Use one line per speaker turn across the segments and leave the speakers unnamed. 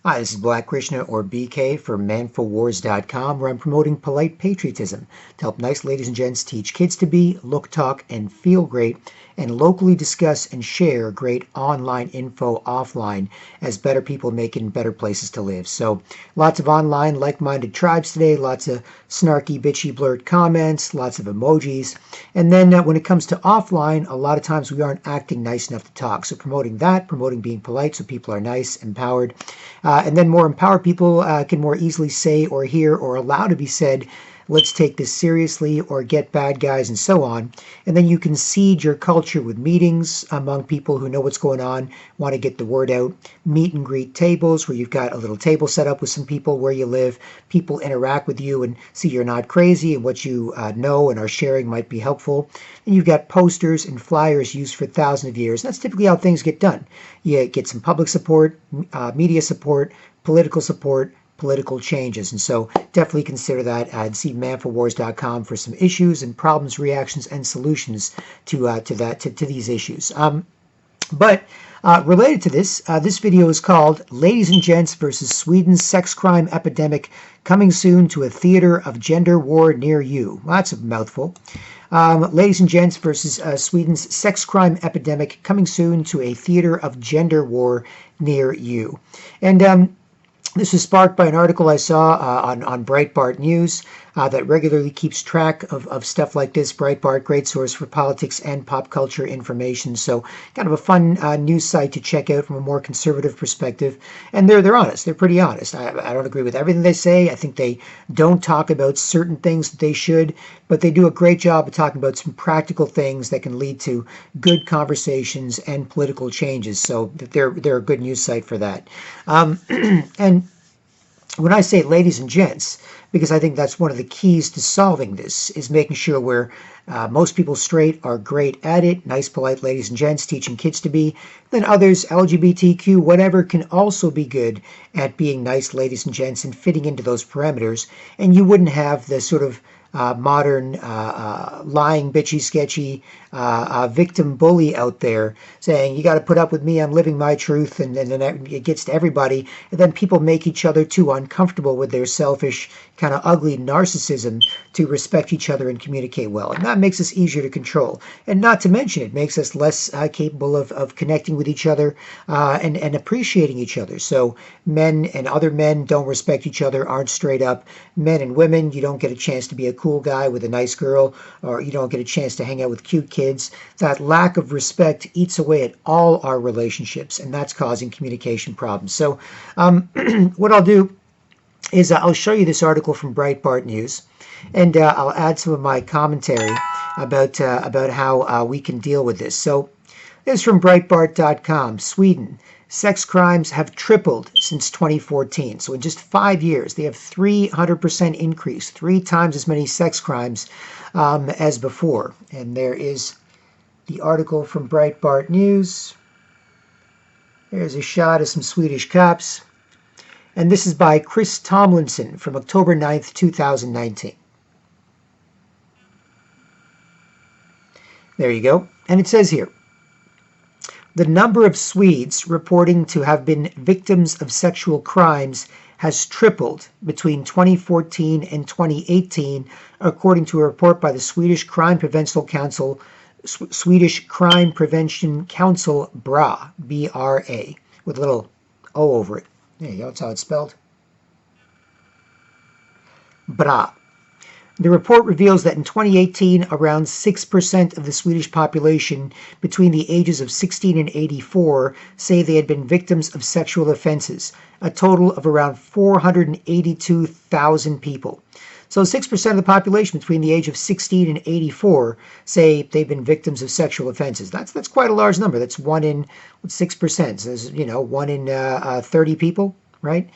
Hi, this is Black Krishna, or BK, for manfulwars.com, where I'm promoting polite patriotism to help nice ladies and gents teach kids to be, look, talk, and feel great, and locally discuss and share great online info offline as better people making better places to live. So lots of online like-minded tribes today, lots of snarky, bitchy, blurred comments, lots of emojis. And then when it comes to offline, a lot of times we aren't acting nice enough to talk. So promoting that, promoting being polite so people are nice, empowered. And then more empowered people can more easily say or hear or allow to be said, let's take this seriously, or get bad guys, and so on. And then you can seed your culture with meetings among people who know what's going on, want to get the word out. Meet and greet tables where you've got a little table set up with some people where you live. People interact with you and see you're not crazy, and what you know and are sharing might be helpful. And you've got posters and flyers used for thousands of years. That's typically how things get done. You get some public support, media support, political support, political changes. And so definitely consider that and see manfulwars.com for some issues and problems, reactions, and solutions to these issues. But related to this, this video is called Ladies and Gents versus Sweden's Sex Crime Epidemic, coming soon to a theater of gender war near you. Well, that's a mouthful. Ladies and Gents versus Sweden's Sex Crime Epidemic, coming soon to a theater of gender war near you. And this was sparked by an article I saw on Breitbart News that regularly keeps track of stuff like this. Breitbart, great source for politics and pop culture information. So kind of a fun news site to check out from a more conservative perspective. And they're honest. They're pretty honest. I don't agree with everything they say. I think they don't talk about certain things that they should, but they do a great job of talking about some practical things that can lead to good conversations and political changes. So they're a good news site for that. And when I say ladies and gents, because I think that's one of the keys to solving this, is making sure we're most people straight are great at it, nice, polite ladies and gents, teaching kids to be. Then others, LGBTQ, whatever, can also be good at being nice ladies and gents and fitting into those parameters. And you wouldn't have the sort of modern lying, bitchy, sketchy victim bully out there saying, you got to put up with me, I'm living my truth, and then it gets to everybody. And then people make each other too uncomfortable with their selfish, kind of ugly narcissism to respect each other and communicate well. And that makes us easier to control. And not to mention, it makes us less capable of connecting with each other and appreciating each other. So men and other men don't respect each other, aren't straight up. Men and women, you don't get a chance to be a cool guy with a nice girl, or you don't get a chance to hang out with cute kids. That lack of respect eats away at all our relationships, and that's causing communication problems. So what I'll do is I'll show you this article from Breitbart News, and I'll add some of my commentary about how we can deal with this. So this is from Breitbart.com. Sweden. Sex crimes have tripled since 2014. So in just 5 years, they have 300% increase, 3 times as many sex crimes as before. And there is the article from Breitbart News. There's a shot of some Swedish cops. And this is by Chris Tomlinson from October 9th, 2019. There you go. And it says here, the number of Swedes reporting to have been victims of sexual crimes has tripled between 2014 and 2018, according to a report by the Swedish Crime Prevention Council, BRA, B-R-A, with a little O over it. There you go, that's how it's spelled. BRA. The report reveals that in 2018, around 6% of the Swedish population between the ages of 16 and 84 say they had been victims of sexual offenses, a total of around 482,000 people. So 6% of the population between the age of 16 and 84 say they've been victims of sexual offenses. That's quite a large number. That's 1 in 6%. So there's, 1 in 30 people, right?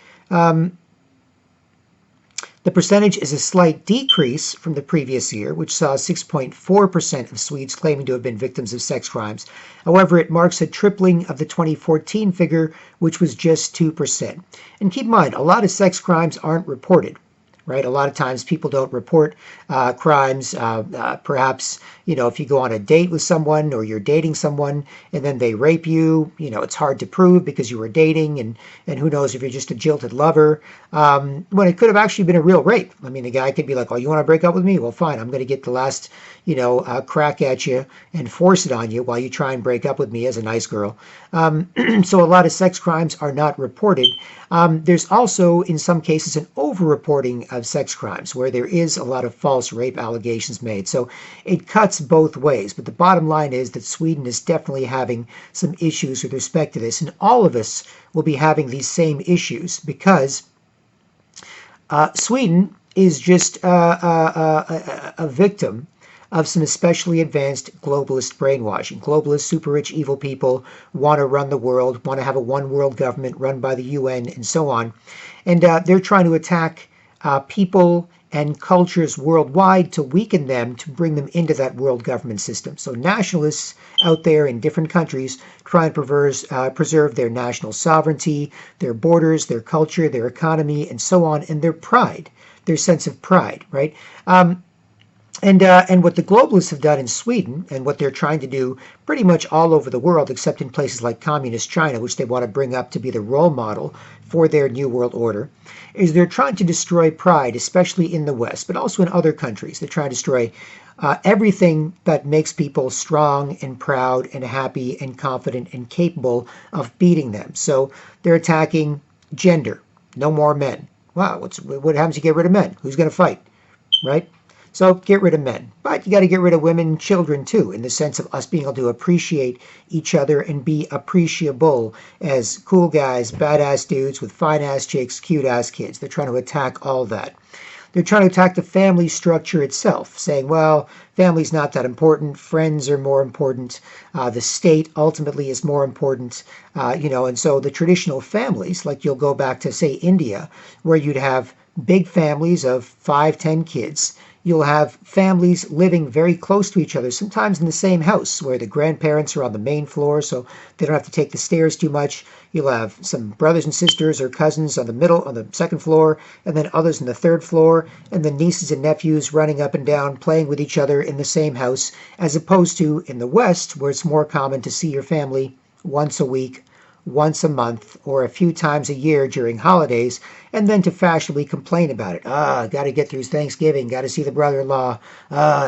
The percentage is a slight decrease from the previous year, which saw 6.4% of Swedes claiming to have been victims of sex crimes. However, it marks a tripling of the 2014 figure, which was just 2%. And keep in mind, a lot of sex crimes aren't reported. right? A lot of times people don't report crimes. Perhaps, if you go on a date with someone or you're dating someone and then they rape you, it's hard to prove because you were dating, and who knows if you're just a jilted lover, when it could have actually been a real rape. I mean, the guy could be like, oh, you want to break up with me? Well, fine. I'm going to get the last, crack at you and force it on you while you try and break up with me as a nice girl. So a lot of sex crimes are not reported. There's also, in some cases, an over-reporting of sex crimes where there is a lot of false rape allegations made. So it cuts both ways. But the bottom line is that Sweden is definitely having some issues with respect to this. And all of us will be having these same issues because Sweden is just a victim of some especially advanced globalist brainwashing. Globalist, super rich, evil people want to run the world, want to have a one world government run by the UN and so on. And they're trying to attack people and cultures worldwide to weaken them, to bring them into that world government system. So nationalists out there in different countries try and preserve their national sovereignty, their borders, their culture, their economy, and so on, and their pride, their sense of pride, right? And what the globalists have done in Sweden, and what they're trying to do pretty much all over the world, except in places like communist China, which they want to bring up to be the role model for their new world order, is they're trying to destroy pride, especially in the West, but also in other countries. They're trying to destroy everything that makes people strong and proud and happy and confident and capable of beating them. So they're attacking gender. No more men. Wow, what happens if you get rid of men? Who's going to fight, right? So get rid of men. But you got to get rid of women and children too, in the sense of us being able to appreciate each other and be appreciable as cool guys, badass dudes with fine-ass chicks, cute-ass kids. They're trying to attack all that. They're trying to attack the family structure itself, saying, well, family's not that important. Friends are more important. The state ultimately is more important. And so the traditional families, like you'll go back to, say, India, where you'd have big families of 5, 10 kids. You'll have families living very close to each other, sometimes in the same house, where the grandparents are on the main floor, so they don't have to take the stairs too much. You'll have some brothers and sisters or cousins on the second floor, and then others on the third floor, and then nieces and nephews running up and down, playing with each other in the same house, as opposed to in the West, where it's more common to see your family once a week, once a month, or a few times a year during holidays, and then to fashionably complain about it. Got to get through Thanksgiving, got to see the brother-in-law,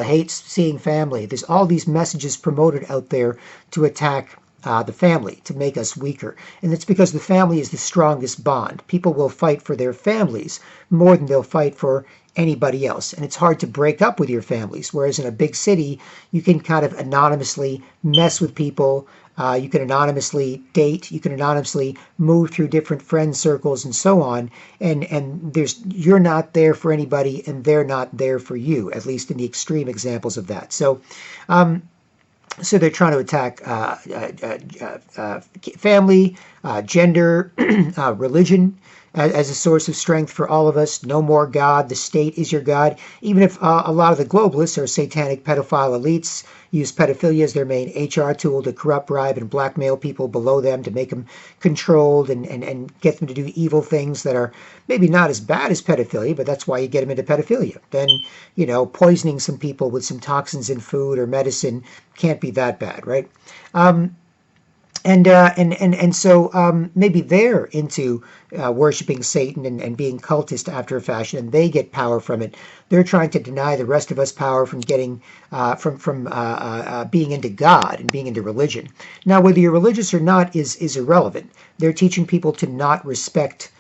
hate seeing family. There's all these messages promoted out there to attack the family, to make us weaker. And it's because the family is the strongest bond. People will fight for their families more than they'll fight for anybody else. And it's hard to break up with your families, whereas in a big city, you can kind of anonymously mess with people. You can anonymously date. You can anonymously move through different friend circles and so on. And you're not there for anybody, and they're not there for you, at least in the extreme examples of that. So they're trying to attack family, gender, religion, as a source of strength for all of us. No more God. The state is your God. Even if a lot of the globalists or satanic pedophile elites use pedophilia as their main HR tool to corrupt, bribe, and blackmail people below them to make them controlled and get them to do evil things that are maybe not as bad as pedophilia, but that's why you get them into pedophilia. Then, poisoning some people with some toxins in food or medicine can't be that bad, right? So maybe they're into worshiping Satan and being cultist after a fashion, and they get power from it. They're trying to deny the rest of us power from getting from being into God and being into religion. Now, whether you're religious or not is irrelevant. They're teaching people to not respect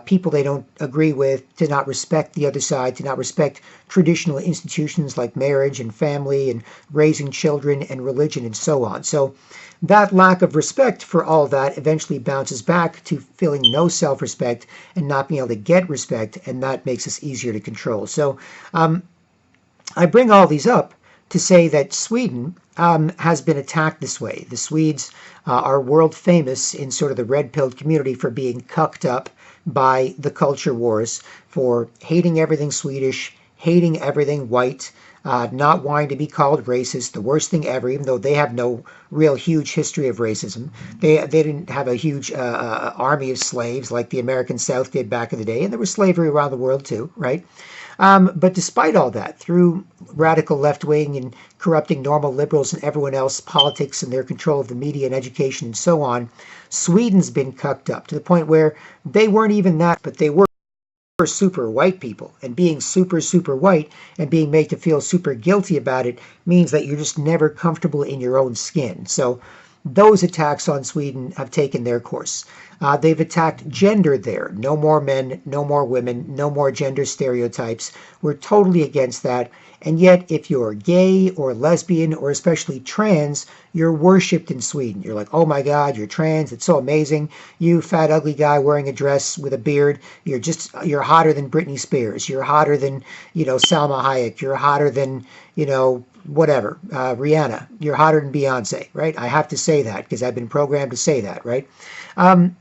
people they don't agree with, to not respect the other side, to not respect traditional institutions like marriage and family and raising children and religion and so on. So that lack of respect for all that eventually bounces back to feeling no self-respect and not being able to get respect, and that makes us easier to control. So I bring all these up to say that Sweden has been attacked this way. The Swedes are world famous in sort of the red-pilled community for being cucked up by the culture wars, for hating everything Swedish, hating everything white, not wanting to be called racist, the worst thing ever, even though they have no real huge history of racism. They didn't have a huge army of slaves like the American South did back in the day, and there was slavery around the world too, right? But despite all that, through radical left wing and corrupting normal liberals and everyone else, politics and their control of the media and education and so on, Sweden's been cucked up to the point where they weren't even that, but they were super white people. And being super, super white and being made to feel super guilty about it means that you're just never comfortable in your own skin. So those attacks on Sweden have taken their course. They've attacked gender there. No more men, no more women, no more gender stereotypes. We're totally against that. And yet, if you're gay or lesbian or especially trans, you're worshipped in Sweden. You're like, oh my God, you're trans. It's so amazing. You fat, ugly guy wearing a dress with a beard. You're hotter than Britney Spears. You're hotter than, Salma Hayek. You're hotter than, whatever, Rihanna. You're hotter than Beyonce, right? I have to say that because I've been programmed to say that, right? And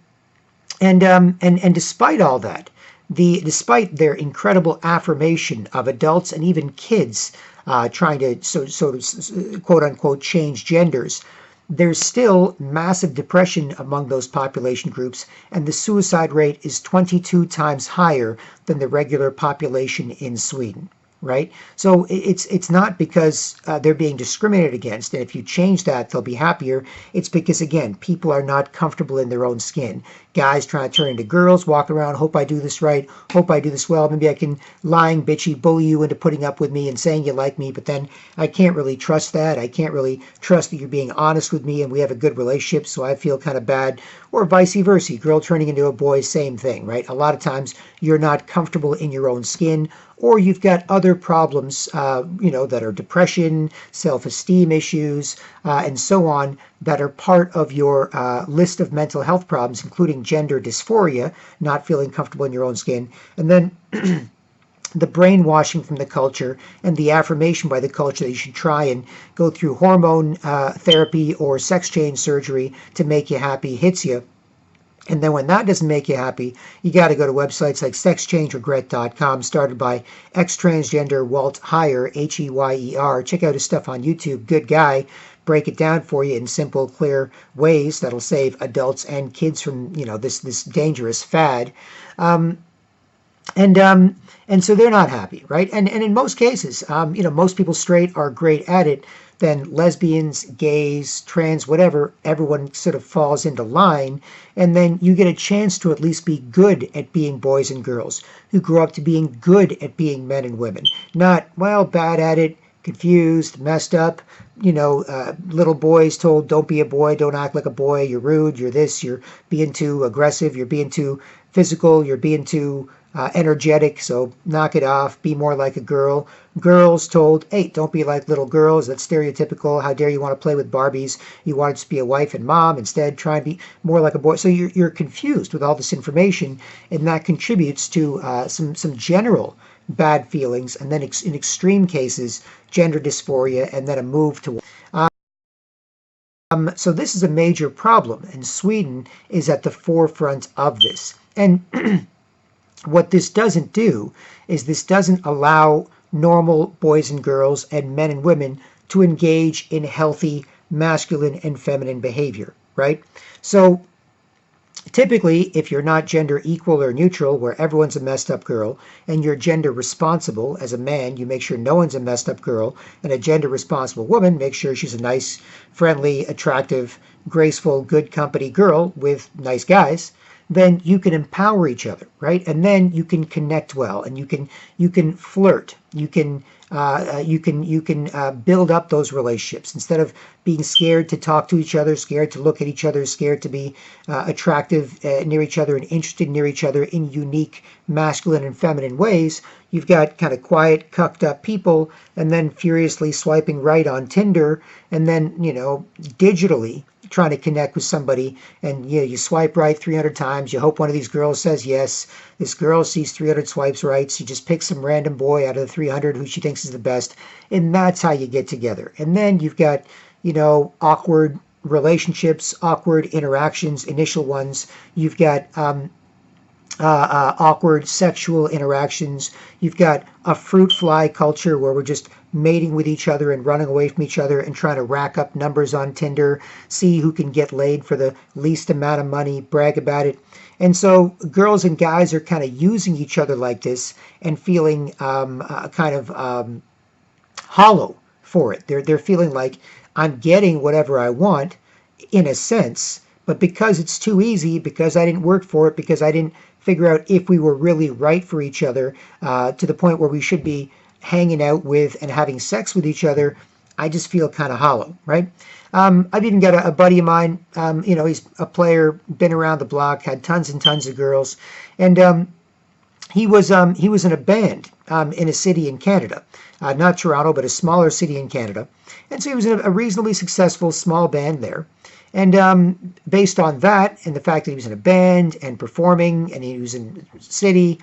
despite all that, despite their incredible affirmation of adults and even kids trying to sort of quote unquote change genders, there's still massive depression among those population groups, and the suicide rate is 22 times higher than the regular population in Sweden. Right? So it's not because they're being discriminated against, and if you change that, they'll be happier. It's because, again, people are not comfortable in their own skin. Guys trying to turn into girls, walk around, hope I do this right, hope I do this well, maybe I can lying, bitchy, bully you into putting up with me and saying you like me, but then I can't really trust that. I can't really trust that you're being honest with me and we have a good relationship, so I feel kind of bad. Or vice versa, girl turning into a boy, same thing, right? A lot of times you're not comfortable in your own skin, or you've got other problems, that are depression, self-esteem issues, and so on, that are part of your list of mental health problems, including gender dysphoria, not feeling comfortable in your own skin, and then the brainwashing from the culture and the affirmation by the culture that you should try and go through hormone therapy or sex change surgery to make you happy hits you. And then when that doesn't make you happy, you got to go to websites like sexchangeregret.com, started by ex-transgender Walt Heyer, Heyer. Check out his stuff on YouTube. Good guy. Break it down for you in simple, clear ways that'll save adults and kids from, this dangerous fad. And so they're not happy, right? And in most cases, most people straight are great at it. Then lesbians, gays, trans, whatever, everyone sort of falls into line, and then you get a chance to at least be good at being boys and girls, who grow up to being good at being men and women. Not, bad at it, confused, messed up, little boys told, don't be a boy, don't act like a boy, you're rude, you're this, you're being too aggressive, you're being too physical, you're being too energetic, so knock it off, be more like a girl. Girls told, hey, don't be like little girls, that's stereotypical, how dare you want to play with Barbies, you want to be a wife and mom, instead try and be more like a boy. So you're confused with all this information, and that contributes to some general bad feelings, and then in extreme cases, gender dysphoria, and then a move to so this is a major problem, and Sweden is at the forefront of this. And what this doesn't do is this doesn't allow normal boys and girls and men and women to engage in healthy masculine and feminine behavior, right? So typically, if you're not gender equal or neutral, where everyone's a messed up girl, and you're gender responsible as a man, you make sure no one's a messed up girl, and a gender responsible woman makes sure she's a nice, friendly, attractive, graceful, good company girl with nice guys, then you can empower each other, right? And then you can connect well, and you can flirt, you can build up those relationships instead of being scared to talk to each other, scared to look at each other, scared to be attractive near each other and interested near each other in unique masculine and feminine ways. You've got kind of quiet, cucked up people, and then furiously swiping right on Tinder, and then digitally trying to connect with somebody, and you swipe right 300 times. You hope one of these girls says yes. This girl sees 300 swipes right. She just picks some random boy out of the 300 who she thinks is the best, and that's how you get together. And then you've got awkward relationships, awkward interactions, initial ones. You've got awkward sexual interactions. You've got a fruit fly culture where we're just mating with each other and running away from each other and trying to rack up numbers on Tinder, see who can get laid for the least amount of money, brag about it. And so girls and guys are kind of using each other like this and feeling kind of hollow for it. They're feeling like I'm getting whatever I want in a sense, but because it's too easy, because I didn't work for it, because I didn't figure out if we were really right for each other to the point where we should be hanging out with and having sex with each other, I just feel kind of hollow, right? I've even got a buddy of mine, he's a player, been around the block, had tons and tons of girls, and he was in a band in a city in Canada, not Toronto, but a smaller city in Canada, and so he was in a reasonably successful small band there. And based on that and the fact that he was in a band and performing and he was in the city,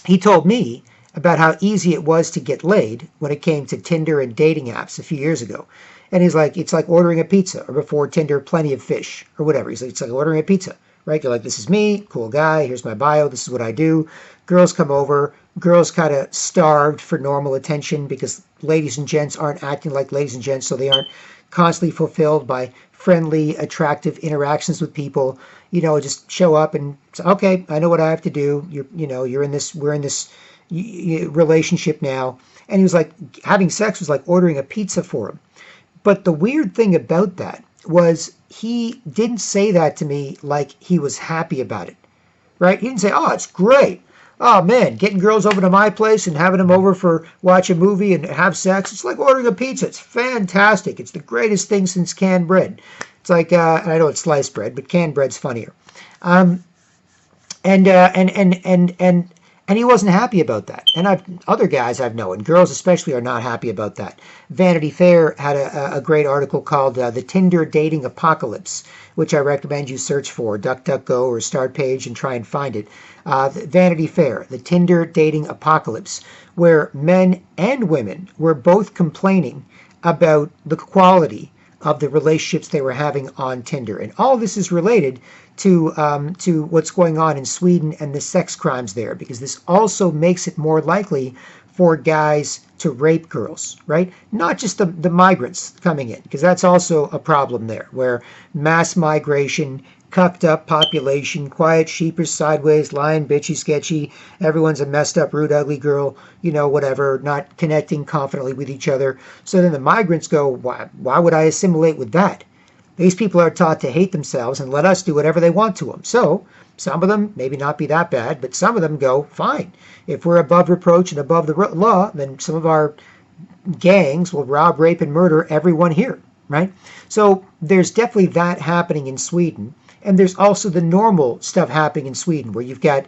he told me about how easy it was to get laid when it came to Tinder and dating apps a few years ago. And he's like, it's like ordering a pizza, or before Tinder, plenty of fish, or whatever. He's like, it's like ordering a pizza, right? You're like, this is me, cool guy, here's my bio, this is what I do. Girls come over, girls kind of starved for normal attention because ladies and gents aren't acting like ladies and gents, so they aren't constantly fulfilled by friendly, attractive interactions with people. Just show up and say, okay, I know what I have to do. We're in this relationship now. And he was like, having sex was like ordering a pizza for him. But the weird thing about that was he didn't say that to me like he was happy about it, right? He didn't say, oh, it's great. Oh man, getting girls over to my place and having them over for watch a movie and have sex, it's like ordering a pizza. It's fantastic. It's the greatest thing since canned bread. It's like, and I know it's sliced bread, but canned bread's funnier. And he wasn't happy about that. And other guys I've known, girls especially, are not happy about that. Vanity Fair had a great article called The Tinder Dating Apocalypse, which I recommend you search for, DuckDuckGo or Start Page, and try and find it. Vanity Fair, The Tinder Dating Apocalypse, where men and women were both complaining about the quality of the relationships they were having on Tinder. And all this is related to what's going on in Sweden and the sex crimes there, because this also makes it more likely for guys to rape girls, right? Not just the migrants coming in, because that's also a problem there, where mass migration, cucked up population, quiet, sheepish, sideways, lying, bitchy, sketchy, everyone's a messed up, rude, ugly girl, whatever, not connecting confidently with each other. So then the migrants go, why would I assimilate with that? These people are taught to hate themselves and let us do whatever they want to them. So some of them maybe not be that bad, but some of them go, fine. If we're above reproach and above the law, then some of our gangs will rob, rape, and murder everyone here, right? So there's definitely that happening in Sweden. And there's also the normal stuff happening in Sweden, where you've got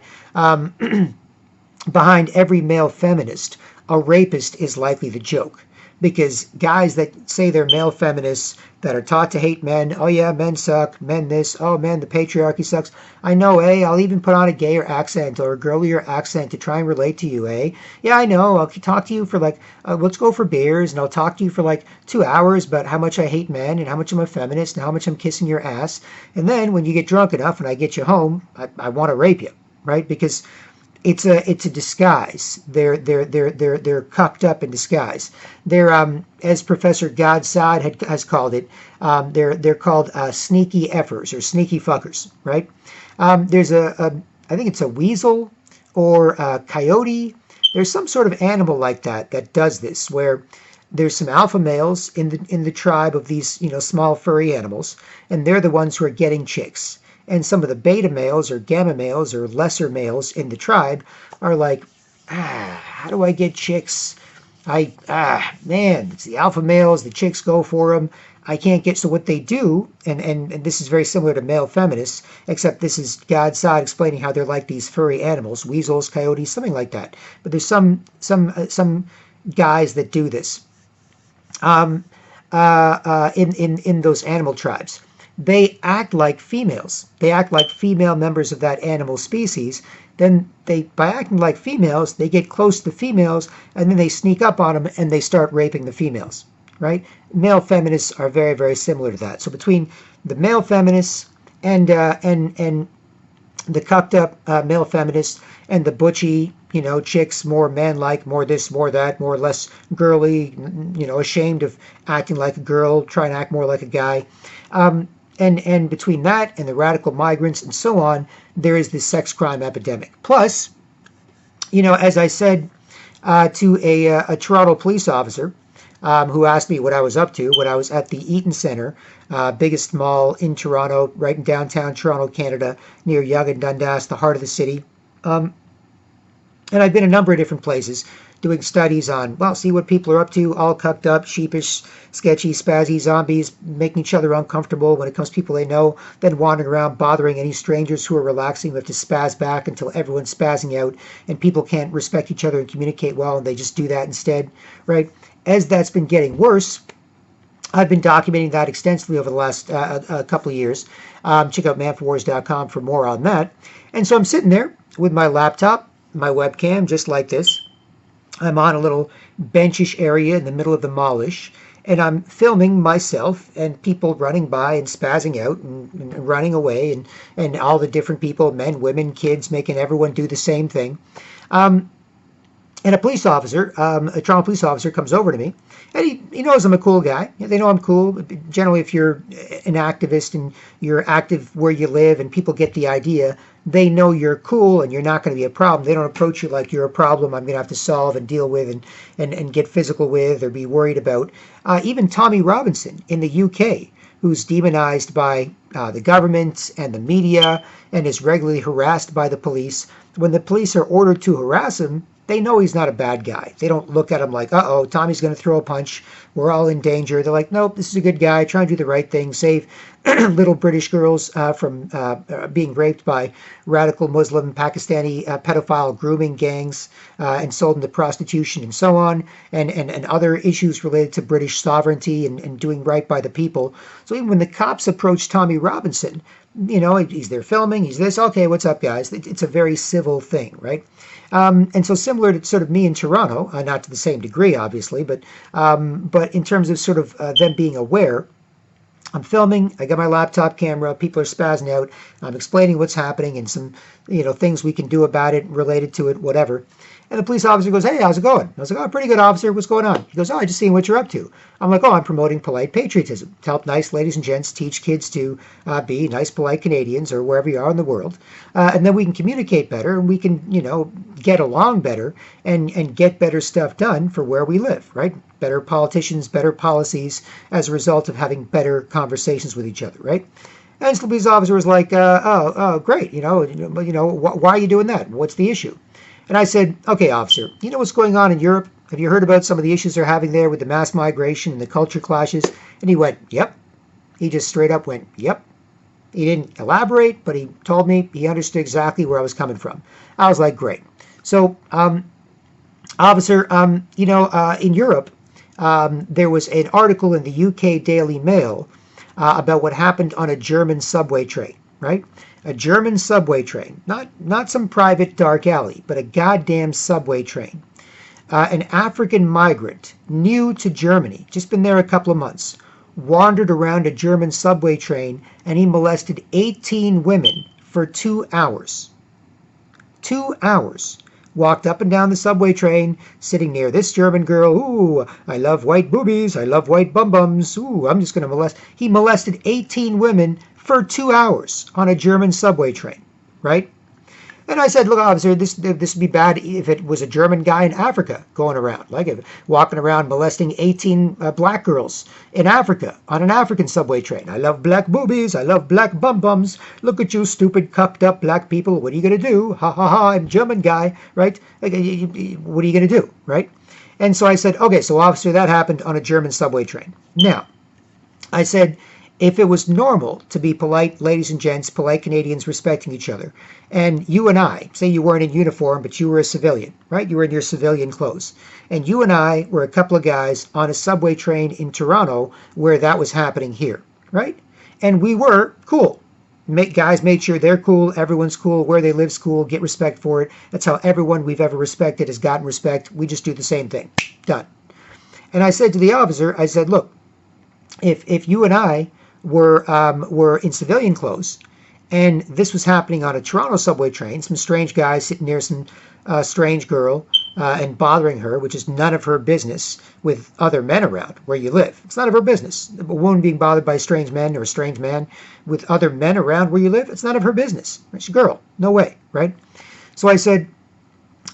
behind every male feminist, a rapist is likely the joke. Because guys that say they're male feminists, that are taught to hate men, oh yeah, men suck, men this, oh man, the patriarchy sucks. I know, I'll even put on a gayer accent or a girlier accent to try and relate to you, Yeah, I know, I'll talk to you for let's go for beers, and I'll talk to you for 2 hours about how much I hate men and how much I'm a feminist and how much I'm kissing your ass. And then when you get drunk enough and I get you home, I want to rape you, right? Because it's a disguise. They're cucked up in disguise. They're as Professor Godside has called it. They're called sneaky effers or sneaky fuckers, right? There's I think it's a weasel or a coyote. There's some sort of animal like that does this, where there's some alpha males in the tribe of these small furry animals, and they're the ones who are getting chicks. And some of the beta males or gamma males or lesser males in the tribe are like, how do I get chicks? Man, it's the alpha males, the chicks go for them. I can't get, so what they do, and this is very similar to male feminists, except this is God's side explaining how they're like these furry animals, weasels, coyotes, something like that. But there's some guys that do this in those animal tribes. They act like females. They act like female members of that animal species. Then by acting like females, they get close to females, and then they sneak up on them and they start raping the females, right? Male feminists are very, very similar to that. So between the male feminists and the cucked up male feminists and the butchy, chicks, more man-like, more this, more that, more or less girly, ashamed of acting like a girl, trying to act more like a guy. And between that and the radical migrants and so on, there is this sex crime epidemic. Plus, as I said to a Toronto police officer who asked me what I was up to when I was at the Eaton Centre, biggest mall in Toronto, right in downtown Toronto, Canada, near Yonge and Dundas, the heart of the city. And I've been a number of different places doing studies on, see what people are up to, all cucked up, sheepish, sketchy, spazzy zombies, making each other uncomfortable when it comes to people they know, then wandering around bothering any strangers who are relaxing. We have to spaz back until everyone's spazzing out and people can't respect each other and communicate well, and they just do that instead, right? As that's been getting worse, I've been documenting that extensively over the last couple of years. Check out manforwars.com for more on that. And so I'm sitting there with my laptop, my webcam, just like this. I'm on a little benchish area in the middle of the mallish, and I'm filming myself and people running by and spazzing out and running away, and all the different people, men, women, kids, making everyone do the same thing. And a police officer, a Toronto police officer, comes over to me, and he knows I'm a cool guy. They know I'm cool. Generally, if you're an activist and you're active where you live and people get the idea, they know you're cool and you're not going to be a problem. They don't approach you like you're a problem I'm going to have to solve and deal with and get physical with or be worried about. Even Tommy Robinson in the UK, who's demonized by the government and the media and is regularly harassed by the police. When the police are ordered to harass him, they know he's not a bad guy. They don't look at him like, uh-oh, Tommy's going to throw a punch. We're all in danger. They're like, nope, this is a good guy, trying to do the right thing, save little British girls from being raped by radical Muslim, Pakistani pedophile grooming gangs and sold into prostitution and so on, and other issues related to British sovereignty and doing right by the people. So even when the cops approach Tommy Robinson, he's there filming, he's this, okay, what's up, guys? It's a very civil thing, right? And so similar to sort of me in Toronto, not to the same degree, obviously, but in terms of sort of them being aware, I'm filming, I got my laptop camera, people are spazzing out, I'm explaining what's happening and some, things we can do about it, related to it, whatever. And the police officer goes, hey, how's it going? I was like, oh, pretty good, officer. What's going on? He goes, oh, I just seen what you're up to. I'm like, oh, I'm promoting polite patriotism to help nice ladies and gents teach kids to be nice, polite Canadians or wherever you are in the world. And then we can communicate better and we can, get along better and get better stuff done for where we live, right? Better politicians, better policies as a result of having better conversations with each other, right? And the police officer was like, oh, great. Why are you doing that? What's the issue? And I said, okay, officer, you know what's going on in Europe? Have you heard about some of the issues they're having there with the mass migration and the culture clashes? And he went, yep. He just straight up went, yep. He didn't elaborate, but he told me he understood exactly where I was coming from. I was like, great. So, officer, in Europe, there was an article in the UK Daily Mail about what happened on a German subway train, right? A German subway train, not some private dark alley, but a goddamn subway train. An African migrant, new to Germany, just been there a couple of months, wandered around a German subway train and he molested 18 women for 2 hours. 2 hours. Walked up and down the subway train, sitting near this German girl. Ooh, I love white boobies. I love white bum-bums. Ooh, I'm just going to molest. He molested 18 women for 2 hours on a German subway train, right? And I said, look, officer, this would be bad if it was a German guy in Africa going around, like walking around molesting 18 black girls in Africa on an African subway train. I love black boobies. I love black bum-bums. Look at you, stupid, cucked up black people. What are you going to do? Ha, ha, ha, I'm a German guy, right? Like, what are you going to do, right? And so I said, okay, so officer, that happened on a German subway train. Now, I said, if it was normal to be polite, ladies and gents, polite Canadians respecting each other, and you and I, say you weren't in uniform, but you were a civilian, right? You were in your civilian clothes. And you and I were a couple of guys on a subway train in Toronto where that was happening here, right? And we were cool. Guys made sure they're cool, everyone's cool, where they live's cool, get respect for it. That's how everyone we've ever respected has gotten respect. We just do the same thing. Done. And I said to the officer, I said, look, if you and I were in civilian clothes, And this was happening on a Toronto subway train. Some strange guy sitting near some strange girl and bothering her, which is none of her business, with other men around where you live. It's none of her business. A woman being bothered by strange men or a strange man with other men around where you live, it's none of her business. She's a girl. No way, right? So I said,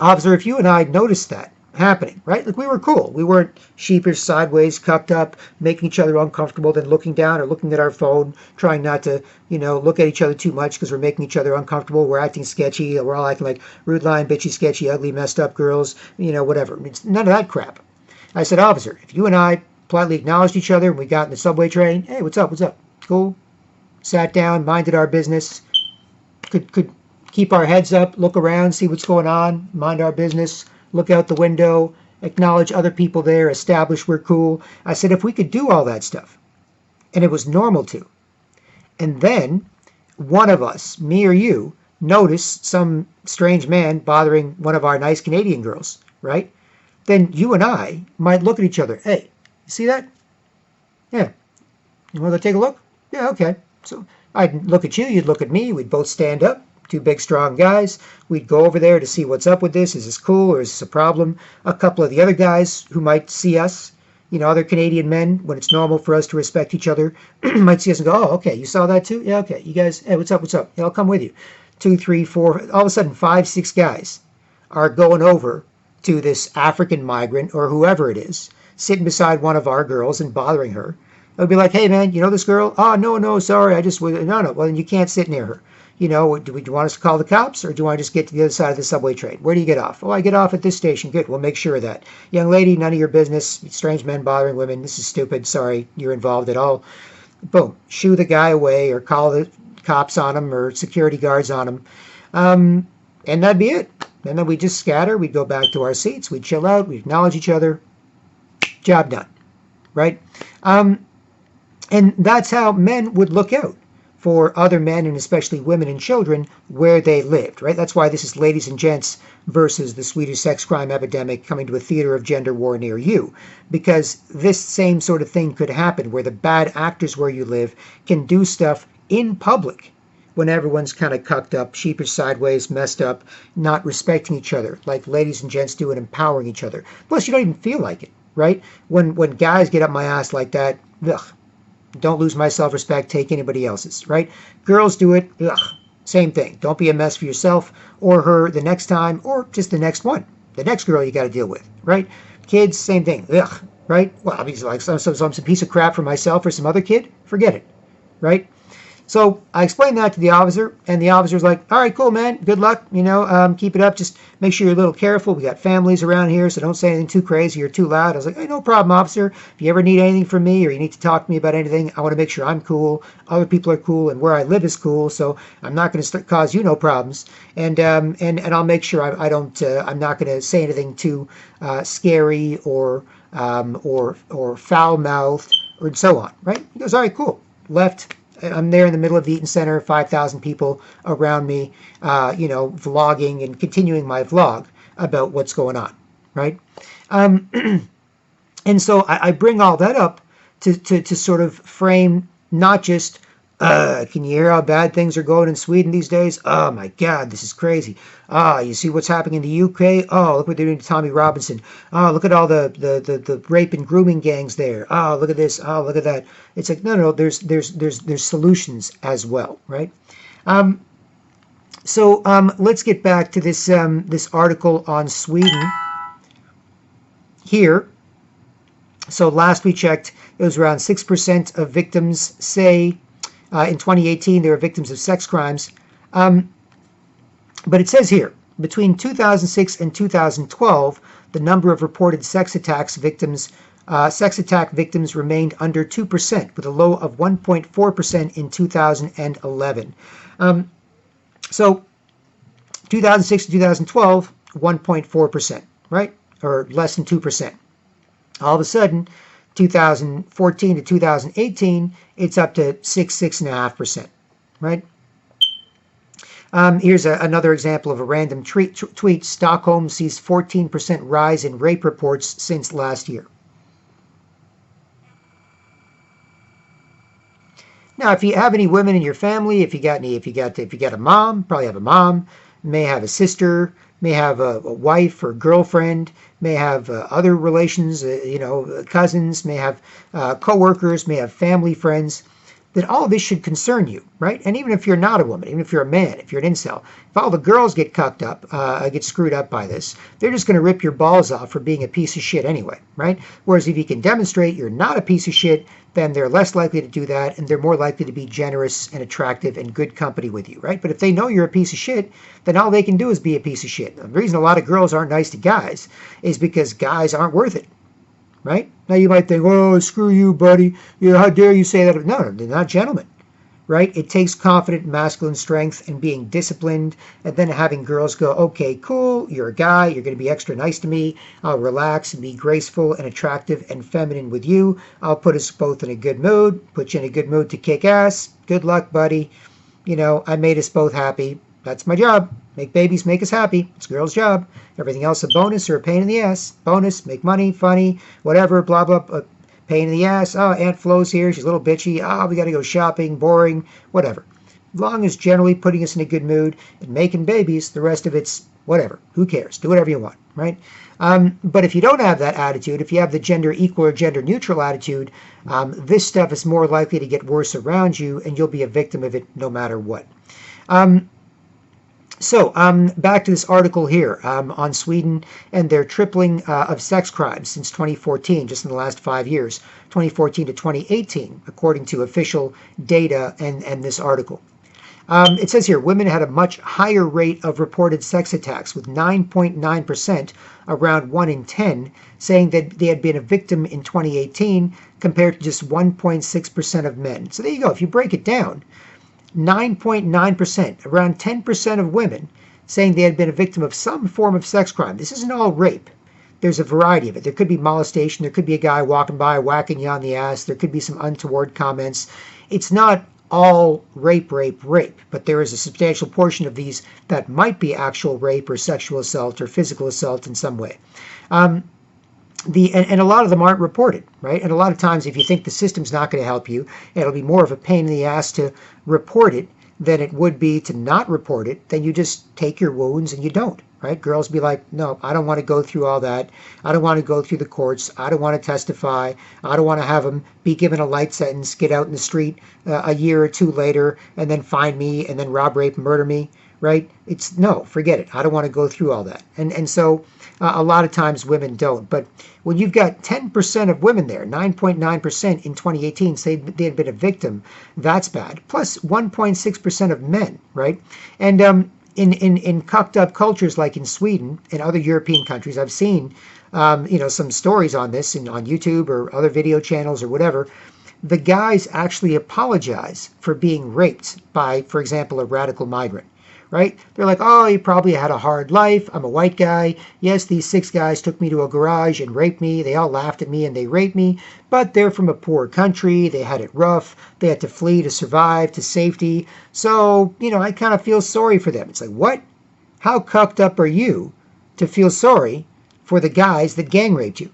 officer, if you and I noticed that happening, right? Like, we were cool. We weren't sheepish, sideways, cupped up, making each other uncomfortable, then looking down or looking at our phone, trying not to, look at each other too much because we're making each other uncomfortable. We're acting sketchy. We're all acting like rude, lying, bitchy, sketchy, ugly, messed up girls, whatever. It's none of that crap. I said, officer, if you and I politely acknowledged each other and we got in the subway train, hey, what's up? What's up? Cool. Sat down, minded our business, could keep our heads up, look around, see what's going on, mind our business, look out the window, acknowledge other people there, establish we're cool. I said, if we could do all that stuff, and it was normal to, and then one of us, me or you, notice some strange man bothering one of our nice Canadian girls, right? Then you and I might look at each other. Hey, you see that? Yeah. You want to go take a look? Yeah, okay. So I'd look at you, you'd look at me, we'd both stand up. Two big, strong guys. We'd go over there to see what's up with this. Is this cool or is this a problem? A couple of the other guys who might see us, other Canadian men, when it's normal for us to respect each other, might see us and go, oh, okay, you saw that too? Yeah, okay. You guys, hey, what's up? What's up? Yeah, I'll come with you. 2, 3, 4, all of a sudden 5, 6 guys are going over to this African migrant or whoever it is, sitting beside one of our girls and bothering her. They'll be like, hey, man, you know this girl? Oh, no, sorry. No. Well, then you can't sit near her. Do you want us to call the cops, or do you want to just get to the other side of the subway train? Where do you get off? Oh, I get off at this station. Good. We'll make sure of that. Young lady, none of your business. Strange men bothering women. This is stupid. Sorry you're involved at all. Boom. Shoo the guy away or call the cops on him or security guards on him. And that'd be it. And then we'd just scatter. We'd go back to our seats. We'd chill out. We'd acknowledge each other. Job done. Right? And that's how men would look out for other men, and especially women and children, where they lived, right? That's why this is Ladies and Gents versus the Swedish sex crime epidemic coming to a theater of gender war near you. Because this same sort of thing could happen where the bad actors where you live can do stuff in public when everyone's kind of cucked up, sheepish, sideways, messed up, not respecting each other, like Ladies and Gents do and empowering each other. Plus, you don't even feel like it, right? When guys get up my ass like that, ugh. Don't lose my self-respect, take anybody else's, right? Girls do it, ugh, same thing. Don't be a mess for yourself or her the next time or just the next one. The next girl you got to deal with, right? Kids, same thing, ugh, right? Well, I mean, like some piece of crap for myself or some other kid, forget it, right? So I explained that to the officer, and the officer's like, all right, cool, man. Good luck. Keep it up. Just make sure you're a little careful. We got families around here, so don't say anything too crazy or too loud. I was like, hey, no problem, officer. If you ever need anything from me or you need to talk to me about anything, I want to make sure I'm cool, other people are cool, and where I live is cool, so I'm not going to cause you no problems. And I'll make sure I don't, I'm not going to say anything too scary or foul-mouthed or so on, right? He goes, all right, cool. Left. I'm there in the middle of the Eaton Center, 5,000 people around me, vlogging and continuing my vlog about what's going on, right? And so I bring all that up to sort of frame not just, can you hear how bad things are going in Sweden these days? Oh my God, this is crazy. You see what's happening in the UK? Oh, look what they're doing to Tommy Robinson. Oh, look at all the rape and grooming gangs there. Oh, look at this. Oh, look at that. It's like, no, there's solutions as well, right? So let's get back to this article on Sweden here. So last we checked, it was around 6% of victims say in 2018 they were victims of sex crimes. But it says here, between 2006 and 2012, the number of reported sex attack victims remained under 2%, with a low of 1.4% in 2011. So 2006 to 2012, 1.4%, right? Or less than 2%. All of a sudden, 2014 to 2018, it's up to 6.5%, right? Here's another example of a random tweet. Stockholm sees 14% rise in rape reports since last year. Now, if you have any women in your family, if you got a mom, probably have a mom, may have a sister, may have a wife or girlfriend, may have other relations, cousins, may have coworkers, may have family friends, then all this should concern you, right? And even if you're not a woman, even if you're a man, if you're an incel, if all the girls get cucked up, get screwed up by this, they're just going to rip your balls off for being a piece of shit anyway, right? Whereas if you can demonstrate you're not a piece of shit, then they're less likely to do that, and they're more likely to be generous and attractive and good company with you, right? But if they know you're a piece of shit, then all they can do is be a piece of shit. The reason a lot of girls aren't nice to guys is because guys aren't worth it. Right? Now you might think, oh, screw you, buddy. How dare you say that? No, they're not gentlemen. Right? It takes confident masculine strength and being disciplined, and then having girls go, okay, cool, you're a guy, you're going to be extra nice to me. I'll relax and be graceful and attractive and feminine with you. I'll put us both in a good mood, put you in a good mood to kick ass. Good luck, buddy. I made us both happy. That's my job. Make babies, make us happy. It's a girl's job. Everything else a bonus or a pain in the ass. Bonus, make money, funny, whatever, blah, blah, blah. Pain in the ass. Oh, Aunt Flo's here. She's a little bitchy. Oh, we got to go shopping, boring, whatever. As long as generally putting us in a good mood and making babies, the rest of it's whatever. Who cares? Do whatever you want, right? But if you don't have that attitude, if you have the gender equal or gender neutral attitude, this stuff is more likely to get worse around you, and you'll be a victim of it no matter what. So back to this article here on Sweden and their tripling of sex crimes since 2014, just in the last 5 years, 2014 to 2018, according to official data and this article. It says here, women had a much higher rate of reported sex attacks, with 9.9%, around 1 in 10, saying that they had been a victim in 2018, compared to just 1.6% of men. So there you go. If you break it down, 9.9%, around 10% of women saying they had been a victim of some form of sex crime. This isn't all rape. There's a variety of it. There could be molestation. There could be a guy walking by whacking you on the ass. There could be some untoward comments. It's not all rape, but there is a substantial portion of these that might be actual rape or sexual assault or physical assault in some way. And a lot of them aren't reported, right? And a lot of times, if you think the system's not going to help you, it'll be more of a pain in the ass to report it than it would be to not report it. Then you just take your wounds and you don't, right? Girls be like, no, I don't want to go through all that. I don't want to go through the courts. I don't want to testify. I don't want to have them be given a light sentence, get out in the street a year or two later, and then find me and then rob, rape, murder me, right? It's no, forget it. I don't want to go through all that. And so a lot of times women don't. But when you've got 10% of women there, 9.9% in 2018 say they had been a victim, that's bad. Plus 1.6% of men, right? And in cucked up cultures like in Sweden and other European countries, I've seen some stories on this on YouTube or other video channels or whatever. The guys actually apologize for being raped by, for example, a radical migrant. Right? They're like, oh, he probably had a hard life. I'm a white guy. Yes, these 6 guys took me to a garage and raped me. They all laughed at me and they raped me. But they're from a poor country. They had it rough. They had to flee to survive, to safety. So, I kind of feel sorry for them. It's like, what? How cucked up are you to feel sorry for the guys that gang raped you?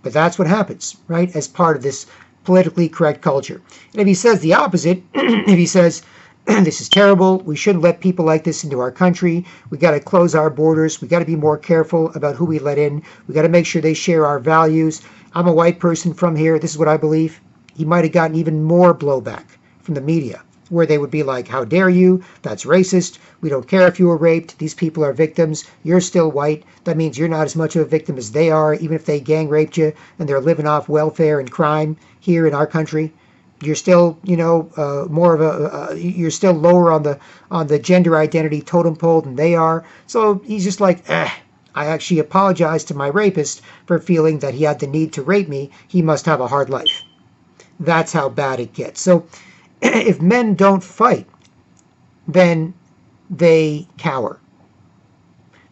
But that's what happens, right? As part of this politically correct culture. And if he says the opposite, if he says, this is terrible. We shouldn't let people like this into our country. We got to close our borders. We got to be more careful about who we let in. We got to make sure they share our values. I'm a white person from here. This is what I believe. He might have gotten even more blowback from the media, where they would be like, how dare you? That's racist. We don't care if you were raped. These people are victims. You're still white. That means you're not as much of a victim as they are, even if they gang raped you and they're living off welfare and crime here in our country. You're still, more of you're still lower on the gender identity totem pole than they are. So he's just like, I actually apologize to my rapist for feeling that he had the need to rape me. He must have a hard life. That's how bad it gets. So if men don't fight, then they cower.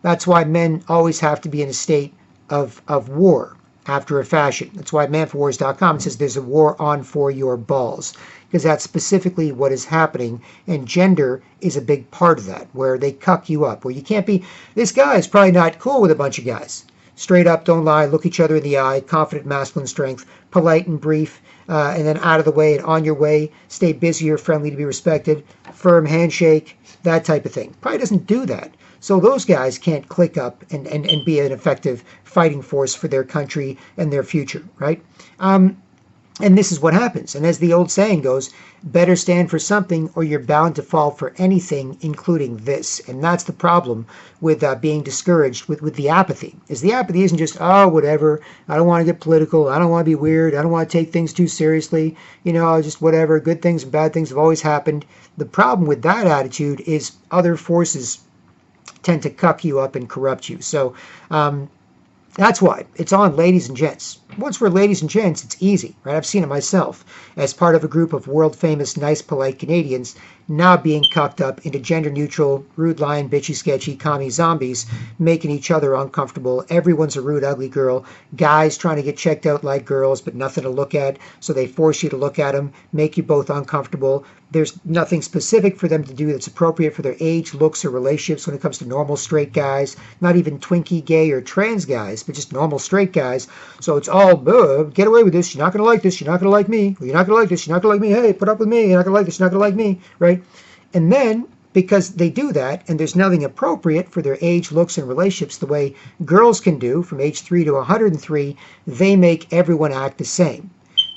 That's why men always have to be in a state of war. After a fashion. That's why manforwars.com says there's a war on for your balls, because that's specifically what is happening, and gender is a big part of that, where they cuck you up, where you can't be, this guy is probably not cool with a bunch of guys. Straight up, don't lie, look each other in the eye, confident masculine strength, polite and brief, and then out of the way and on your way. Stay busy or friendly to be respected. Firm handshake, that type of thing. Probably doesn't do that. So those guys can't click up and be an effective fighting force for their country and their future, right? And this is what happens. And as the old saying goes, better stand for something or you're bound to fall for anything, including this. And that's the problem with being discouraged with the apathy. Is the apathy isn't just, oh, whatever, I don't want to get political, I don't want to be weird, I don't want to take things too seriously, just whatever, good things and bad things have always happened. The problem with that attitude is other forces tend to cuck you up and corrupt you. So that's why it's on ladies and gents. Once we're ladies and gents, it's easy, right? I've seen it myself as part of a group of world-famous, nice, polite Canadians now being cucked up into gender-neutral, rude, lying, bitchy, sketchy, commie zombies, making each other uncomfortable. Everyone's a rude, ugly girl. Guys trying to get checked out like girls, but nothing to look at, so they force you to look at them, make you both uncomfortable. There's nothing specific for them to do that's appropriate for their age, looks, or relationships when it comes to normal straight guys, not even twinkie, gay, or trans guys, but just normal straight guys. So it's all, get away with this, you're not going to like this, you're not going to like me, you're not going to like this, you're not going to like me, hey, put up with me, you're not going to like this, you're not going to like me, right? And then, because they do that, and there's nothing appropriate for their age, looks, and relationships the way girls can do from age 3 to 103, they make everyone act the same.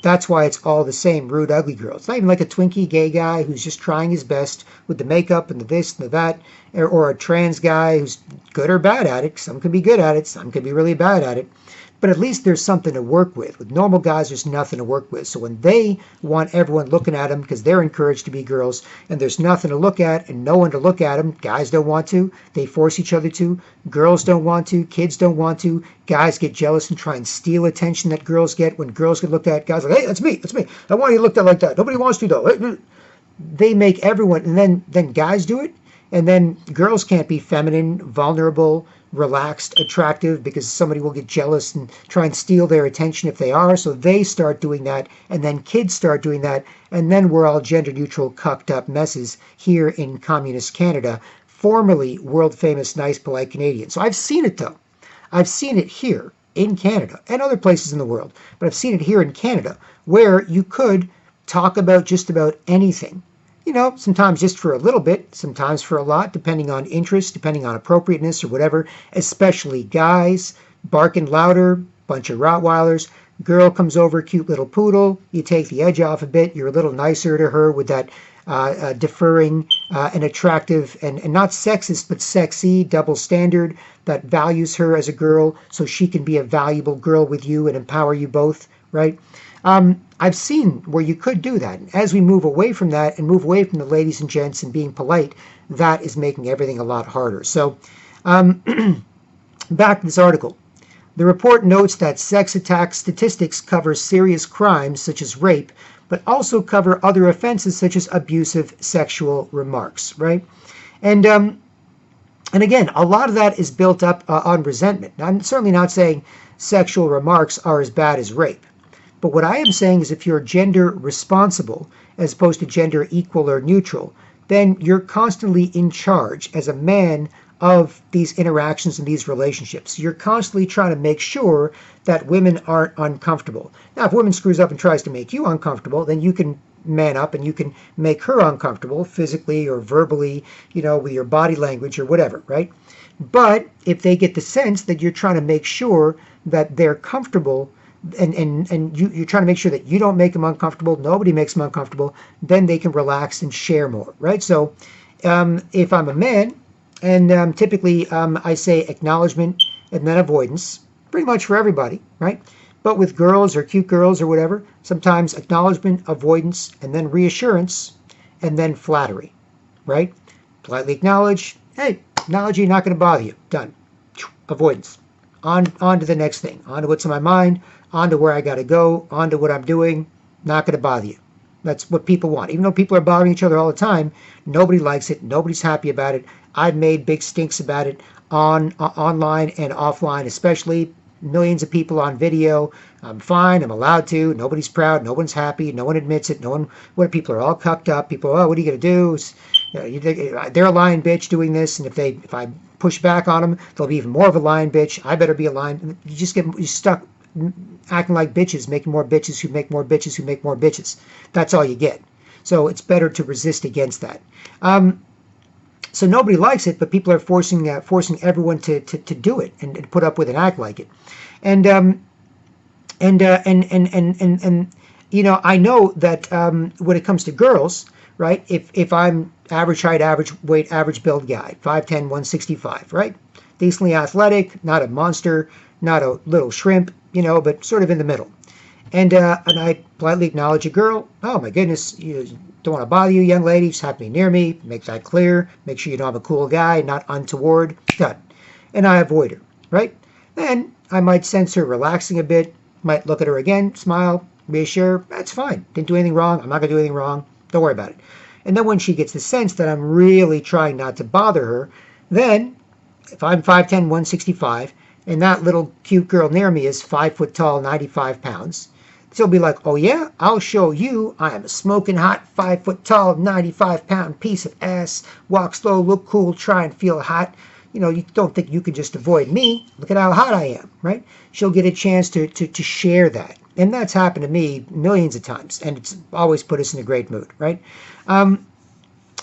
That's why it's all the same rude, ugly girl. It's not even like a twinkie gay guy who's just trying his best with the makeup and the this and the that, or a trans guy who's good or bad at it. Some can be good at it, some can be really bad at it. But at least there's something to work with. With normal guys, there's nothing to work with. So when they want everyone looking at them because they're encouraged to be girls and there's nothing to look at and no one to look at them, guys don't want to, they force each other to, girls don't want to, kids don't want to, guys get jealous and try and steal attention that girls get. When girls get looked at, guys are like, hey, that's me, that's me. I want you to look at like that. Nobody wants to though. They make everyone, and then guys do it, and then girls can't be feminine, vulnerable, relaxed, attractive, because somebody will get jealous and try and steal their attention if they are. So they start doing that, and then kids start doing that, and then we're all gender neutral, cucked up messes here in communist Canada, formerly world famous, nice, polite Canadians. So I've seen it though. I've seen it here in Canada and other places in the world, but I've seen it here in Canada where you could talk about just about anything. Sometimes just for a little bit, sometimes for a lot, depending on interest, depending on appropriateness or whatever, especially guys, barking louder, bunch of Rottweilers, girl comes over, cute little poodle, you take the edge off a bit, you're a little nicer to her with that deferring and attractive and not sexist, but sexy double standard that values her as a girl so she can be a valuable girl with you and empower you both, right? I've seen where you could do that. And as we move away from that and move away from the ladies and gents and being polite, that is making everything a lot harder. So back to this article. The report notes that sex attack statistics cover serious crimes such as rape, but also cover other offenses such as abusive sexual remarks, right? And again, a lot of that is built up on resentment. Now, I'm certainly not saying sexual remarks are as bad as rape. But what I am saying is if you're gender responsible as opposed to gender equal or neutral, then you're constantly in charge as a man of these interactions and these relationships. You're constantly trying to make sure that women aren't uncomfortable. Now, if a woman screws up and tries to make you uncomfortable, then you can man up and you can make her uncomfortable physically or verbally, with your body language or whatever, right? But if they get the sense that you're trying to make sure that they're comfortable and you're trying to make sure that you don't make them uncomfortable, nobody makes them uncomfortable, then they can relax and share more, right? So if I'm a man, and typically I say acknowledgement and then avoidance, pretty much for everybody, right? But with girls or cute girls or whatever, sometimes acknowledgement, avoidance, and then reassurance, and then flattery, right? Politely acknowledge, hey, acknowledge not going to bother you, done. Avoidance. On to the next thing, on to what's in my mind, on to where I got to go, on to what I'm doing, not going to bother you. That's what people want. Even though people are bothering each other all the time, nobody likes it, nobody's happy about it. I've made big stinks about it online and offline, especially millions of people on video. I'm fine, I'm allowed to, nobody's proud, no one's happy, no one admits it, people are all cucked up, people, oh, what are you going to do? They're a lying bitch doing this, and if I push back on them, they'll be even more of a lying bitch. I better be a lying. You just get stuck acting like bitches, making more bitches who make more bitches who make more bitches. That's all you get. So it's better to resist against that. So nobody likes it, but people are forcing everyone to do it and put up with and act like it. And I know that when it comes to girls, right? If I'm average height, average weight, average build guy, 5'10", 165, right? Decently athletic, not a monster, not a little shrimp, but sort of in the middle. And I politely acknowledge a girl. Oh my goodness, don't want to bother you, young lady. Just have to be near me. Make that clear. Make sure you know I'm a cool guy, not untoward. Done. And I avoid her, right? Then I might sense her relaxing a bit. Might look at her again, smile, reassure. That's fine. Didn't do anything wrong. I'm not going to do anything wrong. Don't worry about it. And then when she gets the sense that I'm really trying not to bother her, then if I'm 5'10", 165, and that little cute girl near me is 5 foot tall, 95 pounds, she'll be like, oh yeah, I'll show you. I am a smoking hot, 5 foot tall, 95-pound piece of ass. Walk slow, look cool, try and feel hot. You don't think you can just avoid me. Look at how hot I am, right? She'll get a chance to share that. And that's happened to me millions of times. And it's always put us in a great mood, right? And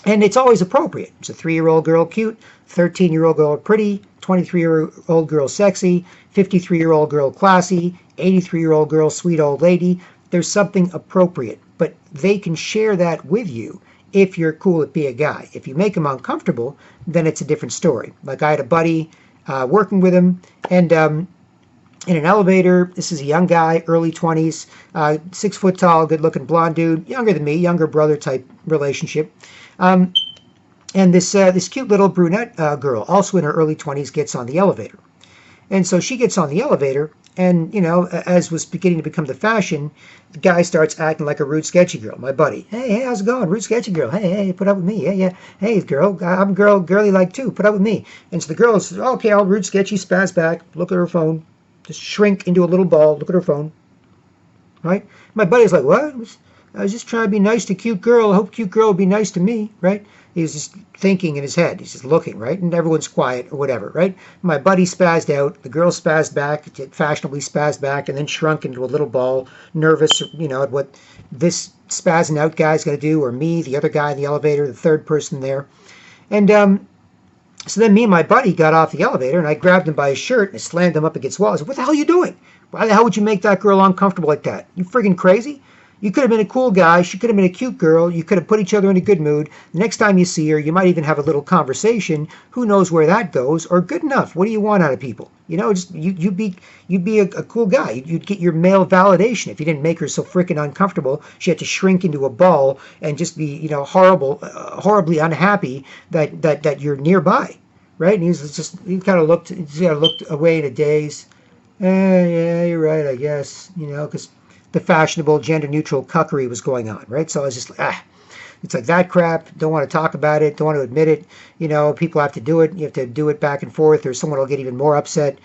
it's always appropriate. It's a 3-year-old girl cute, 13-year-old girl pretty, 23-year-old girl sexy, 53-year-old girl classy, 83-year-old girl sweet old lady. There's something appropriate. But they can share that with you if you're cool at being a guy. If you make them uncomfortable, then it's a different story. Like I had a buddy working with him, and in an elevator, this is a young guy, early 20s, 6 foot tall, good looking blonde dude, younger than me, younger brother type relationship. And this cute little brunette girl, also in her early 20s, gets on the elevator. And so she gets on the elevator, and, as was beginning to become the fashion, the guy starts acting like a rude, sketchy girl, my buddy. Hey, how's it going? Rude, sketchy girl. Hey, put up with me. Yeah. Hey, girl, I'm girly like too. Put up with me. And so the girl says, okay, I'll rude, sketchy, spaz back, look at her phone, just shrink into a little ball, look at her phone. Right? My buddy's like, what? I was just trying to be nice to cute girl. I hope cute girl will be nice to me, right? He's just thinking in his head. He's just looking, right? And everyone's quiet or whatever, right? My buddy spazzed out. The girl spazzed back, fashionably spazzed back, and then shrunk into a little ball, nervous, at what this spazzing out guy's going to do, or me, the other guy in the elevator, the third person there. And so then me and my buddy got off the elevator, and I grabbed him by his shirt and slammed him up against the wall. I said, what the hell are you doing? Why the hell would you make that girl uncomfortable like that? You friggin' crazy? You could have been a cool guy. She could have been a cute girl. You could have put each other in a good mood. The next time you see her, you might even have a little conversation. Who knows where that goes? Or good enough. What do you want out of people? Just you'd be a cool guy. You'd get your male validation if you didn't make her so freaking uncomfortable. She had to shrink into a ball and just be horribly unhappy that you're nearby, right? And he kind of looked away in a daze. Yeah, you're right, I guess. Because the fashionable gender-neutral cuckery was going on, right? So I was just it's like that crap. Don't want to talk about it. Don't want to admit it. People have to do it. You have to do it back and forth, or someone will get even more upset.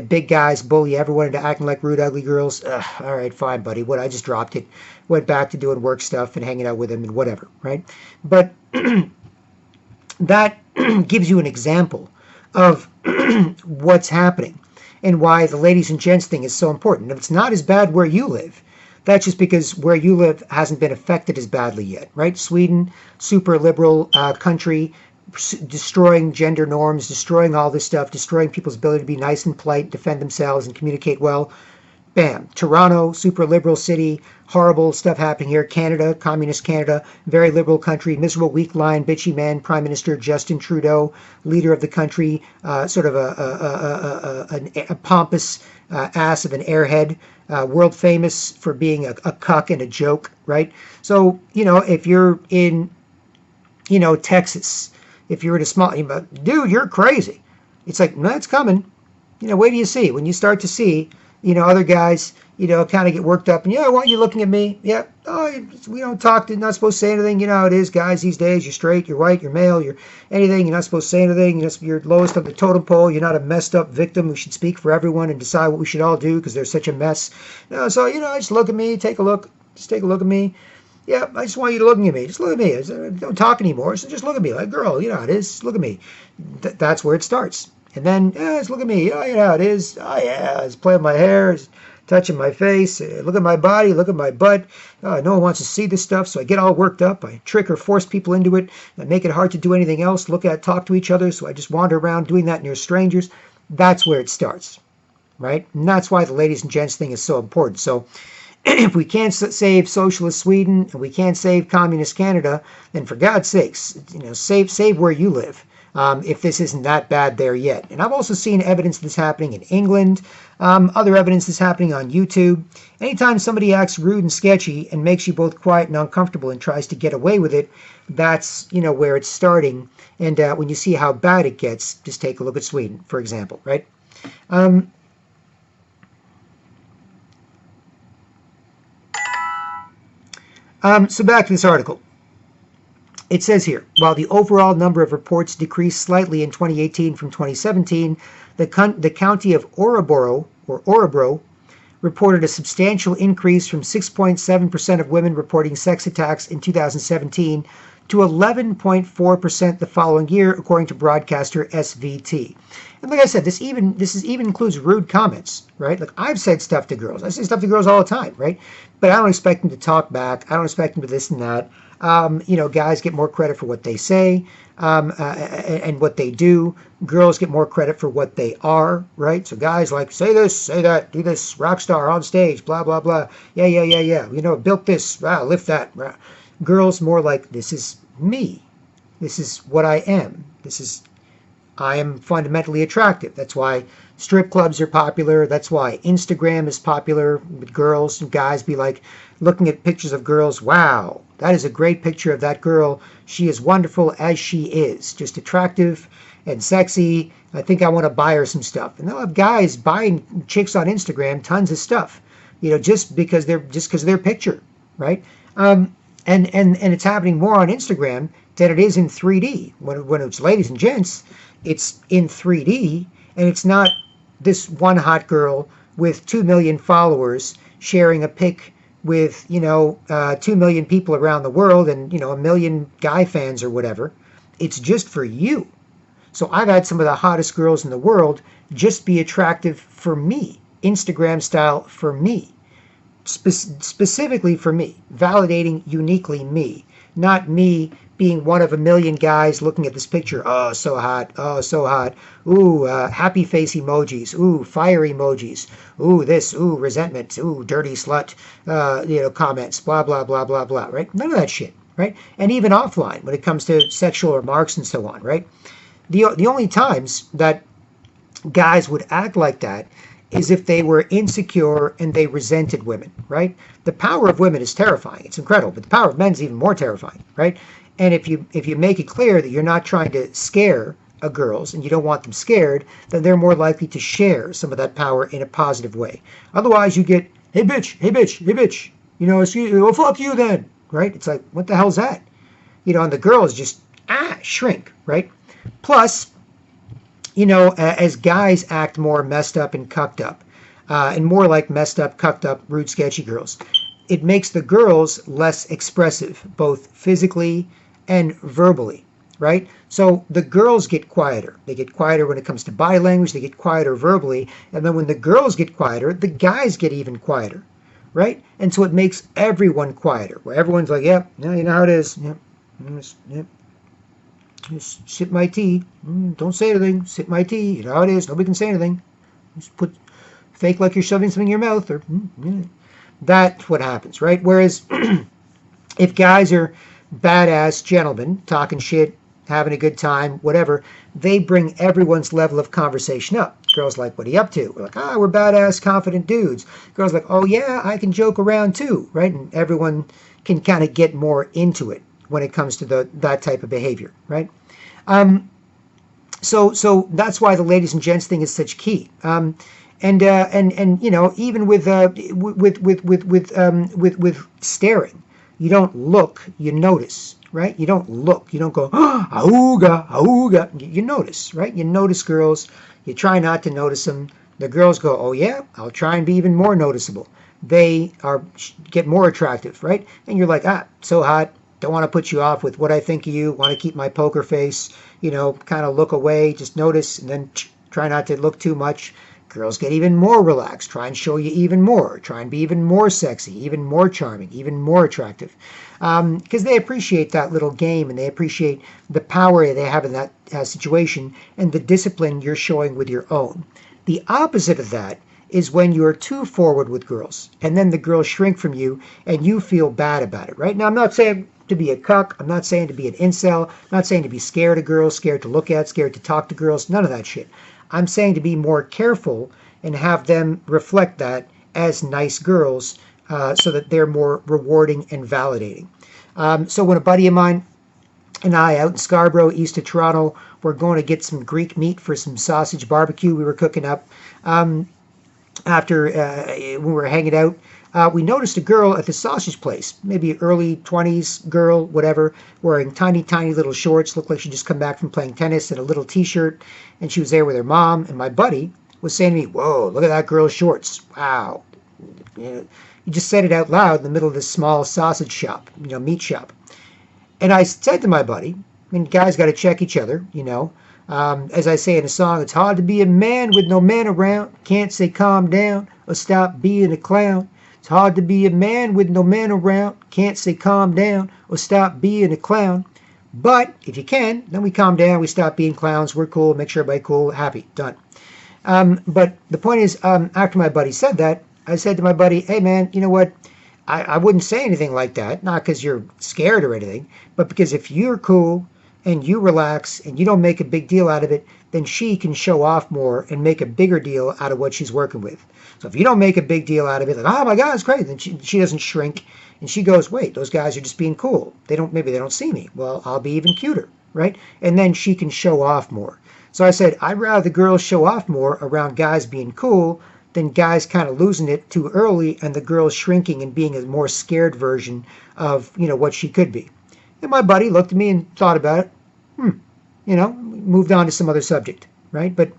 Big guys bully everyone into acting like rude, ugly girls. All right, fine, buddy. I just dropped it. Went back to doing work stuff and hanging out with him and whatever, right? But that gives you an example of what's happening and why the ladies and gents thing is so important. If it's not as bad where you live, that's just because where you live hasn't been affected as badly yet, right? Sweden, super liberal country, destroying gender norms, destroying all this stuff, destroying people's ability to be nice and polite, defend themselves, and communicate well. Bam. Toronto, super liberal city, horrible stuff happening here. Canada, communist Canada, very liberal country, miserable, weak line, bitchy man, Prime Minister Justin Trudeau, leader of the country, sort of a pompous ass of an airhead, world famous for being a cuck and a joke, right? So, if you're in, Texas, if you're in a small, dude, you're crazy. It's like, no, it's coming. Wait till you see. When you start to see, other guys, kind of get worked up. And, why are you looking at me? Yeah. Oh, we don't talk. You're not supposed to say anything. You know how it is, guys, these days. You're straight, you're white, you're male, you're anything. You're not supposed to say anything. You're lowest of the totem pole. You're not a messed up victim who should speak for everyone and decide what we should all do because they're such a mess. So, just look at me. Take a look. Just take a look at me. Yeah, I just want you to look at me. Just look at me. Don't talk anymore. So just look at me. Like, girl, you know how it is. Look at me. That's where it starts. And then, just look at me. Oh, you know how it is. Oh, yeah, just play with my hair. touching my face. Look at my body, look at my butt. No one wants to see this stuff, so I get all worked up. I trick or force people into it. I make it hard to do anything else, talk to each other, so I just wander around doing that near strangers. That's where it starts, right? And that's why the ladies and gents thing is so important. So if we can't save socialist Sweden and we can't save communist Canada, then for God's sakes, save where you live. If this isn't that bad there yet. And I've also seen evidence that's happening in England, other evidence that's happening on YouTube. Anytime somebody acts rude and sketchy and makes you both quiet and uncomfortable and tries to get away with it, that's, where it's starting. And when you see how bad it gets, just take a look at Sweden, for example, right? So back to this article. It says here, while the overall number of reports decreased slightly in 2018 from 2017, the county of Orebro reported a substantial increase from 6.7% of women reporting sex attacks in 2017 to 11.4% the following year, according to broadcaster SVT. And like I said, this even includes rude comments, right? Like I've said stuff to girls. I say stuff to girls all the time, right? But I don't expect them to talk back. I don't expect them to this and that. Guys get more credit for what they say and what they do. Girls get more credit for what they are, right? So guys like, say this, say that, do this, rock star on stage, blah, blah, blah. Yeah. Built this, lift that. Girls more like, this is me. This is what I am. I am fundamentally attractive. That's why strip clubs are popular. That's why Instagram is popular with girls and guys be like looking at pictures of girls. Wow, that is a great picture of that girl. She is wonderful as she is. Just attractive and sexy. I think I want to buy her some stuff. And they'll have guys buying chicks on Instagram tons of stuff, just because of their picture, right? And it's happening more on Instagram than it is in 3D. When it's ladies and gents, it's in 3D, and it's not this one hot girl with 2 million followers sharing a pic with 2 million people around the world and a million guy fans or whatever. It's just for you. So I've had some of the hottest girls in the world just be attractive for me, Instagram style for me. Specifically for me, validating uniquely me, not me being one of a million guys looking at this picture. Oh, so hot. Oh, so hot. Ooh, happy face emojis. Ooh, fire emojis. Ooh, this. Ooh, resentment. Ooh, dirty slut. Comments. Blah, blah, blah, blah, blah. Right? None of that shit. Right? And even offline when it comes to sexual remarks and so on. Right? The only times that guys would act like that is if they were insecure and they resented women, right? The power of women is terrifying. It's incredible, but the power of men is even more terrifying, right? And if you make it clear that you're not trying to scare girls and you don't want them scared, then they're more likely to share some of that power in a positive way. Otherwise, you get, hey bitch, hey bitch, hey bitch, well, fuck you then, right? It's like, what the hell's that? And the girls just shrink, right? Plus, as guys act more messed up and cucked up, and more like messed up, cucked up, rude, sketchy girls, it makes the girls less expressive, both physically and verbally, right? So the girls get quieter. They get quieter when it comes to body language. They get quieter verbally. And then when the girls get quieter, the guys get even quieter, right? And so it makes everyone quieter, where everyone's like, yep, you know how it is. Yep. Just sip my tea. Don't say anything. Sip my tea. You know how it is. Nobody can say anything. Just fake like you're shoving something in your mouth. Or that's what happens, right? Whereas if guys are badass gentlemen, talking shit, having a good time, whatever, they bring everyone's level of conversation up. Girls like, what are you up to? We're like, we're badass, confident dudes. Girls like, oh yeah, I can joke around too, right? And everyone can kind of get more into it when it comes to that type of behavior, right? So that's why the ladies and gents thing is such key. And even with staring, you don't look, you notice, right? You don't look, you don't go auga auga. You notice, right? You notice girls. You try not to notice them. The girls go, oh yeah, I'll try and be even more noticeable. They get more attractive, right? And you're like, so hot. Don't want to put you off with what I think of you. Want to keep my poker face, kind of look away, just notice, and then try not to look too much. Girls get even more relaxed, try and show you even more, try and be even more sexy, even more charming, even more attractive. Because they appreciate that little game, and they appreciate the power they have in that situation and the discipline you're showing with your own. The opposite of that is when you're too forward with girls, and then the girls shrink from you and you feel bad about it, right? Now, I'm not saying to be a cuck. I'm not saying to be an incel. I'm not saying to be scared of girls, scared to look at, scared to talk to girls. None of that shit. I'm saying to be more careful and have them reflect that as nice girls so that they're more rewarding and validating. So when a buddy of mine and I out in Scarborough, east of Toronto, we're going to get some Greek meat for some sausage barbecue we were cooking up. After when we were hanging out, we noticed a girl at the sausage place, maybe early 20s girl, whatever, wearing tiny, tiny little shorts, looked like she'd just come back from playing tennis, and a little t-shirt, and she was there with her mom, and my buddy was saying to me, "Whoa, look at that girl's shorts. Wow." He just said it out loud in the middle of this small sausage shop, meat shop. And I said to my buddy, guys got to check each other, as I say in a song, it's hard to be a man with no man around. Can't say calm down or stop being a clown. It's hard to be a man with no man around. Can't say calm down or stop being a clown. But if you can, then we calm down, we stop being clowns, we're cool, make sure everybody's cool, happy, done. But the point is, after my buddy said that, I said to my buddy, hey man, you know what? I wouldn't say anything like that, not because you're scared or anything, but because if you're cool and you relax and you don't make a big deal out of it, then she can show off more and make a bigger deal out of what she's working with. So if you don't make a big deal out of it, like, oh my God, it's great, then she doesn't shrink and she goes, wait, those guys are just being cool. Maybe they don't see me. Well, I'll be even cuter, right? And then she can show off more. So I said, I'd rather the girls show off more around guys being cool than guys kind of losing it too early and the girls shrinking and being a more scared version of, what she could be. And my buddy looked at me and thought about it. Moved on to some other subject, right? But,